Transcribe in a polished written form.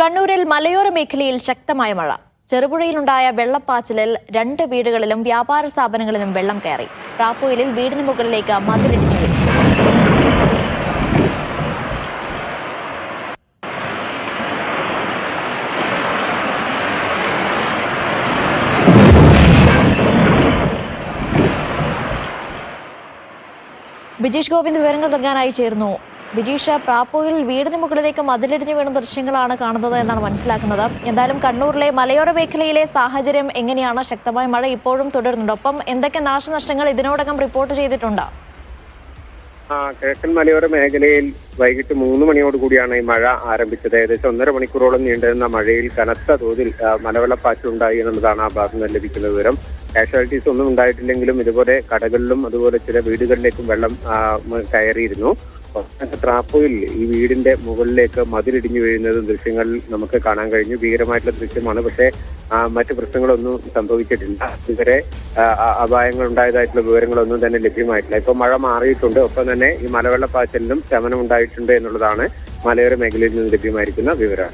കണ്ണൂരിൽ മലയോര മേഖലയിൽ ശക്തമായ മഴ. ചെറുപുഴയിലുണ്ടായ വെള്ളപ്പാച്ചിലിൽ 2 വീടുകളിലും വ്യാപാര സ്ഥാപനങ്ങളിലും വെള്ളം കയറി. പ്രാപ്പൂയിലിൽ വീടിന് മുകളിലേക്ക് മതിലിടിഞ്ഞു വീണു. ബിജീഷ് ഗോവിന്ദ് വിവരങ്ങൾ നൽകാനായി ചേർന്നു. ബിജീഷ്, പ്രാപ്പൂയിൽ വീടിന് മുകളിലേക്ക് മതിലിടിഞ്ഞു വീണ ദൃശ്യങ്ങളാണ് കാണുന്നത് എന്നാണ് മനസ്സിലാക്കുന്നത്. എന്തായാലും കണ്ണൂരിലെ മലയോര മേഖലയിലെ സാഹചര്യം എങ്ങനെയാണ്? ശക്തമായ മഴ ഇപ്പോഴും തുടരുന്നുണ്ട്. ഒപ്പം എന്തൊക്കെ നാശനഷ്ടങ്ങൾ ഇതിനോടകം റിപ്പോർട്ട് ചെയ്തിട്ടുണ്ട്? കിഴക്കൻ മലയോര മേഖലയിൽ വൈകിട്ട് 3 മണിയോടുകൂടിയാണ് ഈ മഴ ആരംഭിച്ചത്. ഏകദേശം 1.5 മണിക്കൂറോളം നീണ്ടുനിന്ന മഴയിൽ കനത്ത തോതിൽ മലവെള്ളപ്പാച്ചിലുണ്ടായി എന്നുള്ളതാണ് ആ ഭാഗത്ത് നിന്ന് ലഭിക്കുന്ന വിവരം. കാഷ്വാലിറ്റീസ് ഒന്നും ഉണ്ടായിട്ടില്ലെങ്കിലും ഇതുപോലെ കടകളിലും അതുപോലെ ചില വീടുകളിലേക്കും വെള്ളം കയറിയിരുന്നു. പ്രാപ്പൂയിൽ ഈ വീടിന്റെ മുകളിലേക്ക് മതിലിടിഞ്ഞു വീഴുന്നതും ദൃശ്യങ്ങളിൽ നമുക്ക് കാണാൻ കഴിഞ്ഞു. ഭീകരമായിട്ടുള്ള ദൃശ്യമാണ്. പക്ഷേ മറ്റു പ്രശ്നങ്ങളൊന്നും സംഭവിച്ചിട്ടില്ല. ഇതുവരെ അപായങ്ങൾ ഉണ്ടായതായിട്ടുള്ള വിവരങ്ങളൊന്നും തന്നെ ലഭ്യമായിട്ടില്ല. ഇപ്പോൾ മഴ മാറിയിട്ടുണ്ട്. ഒപ്പം തന്നെ ഈ മലവെള്ളപ്പാച്ചിലിനും ശമനം ഉണ്ടായിട്ടുണ്ട് എന്നുള്ളതാണ് മലയോര മേഖലയിൽ നിന്ന് ലഭ്യമായിരിക്കുന്ന വിവരം.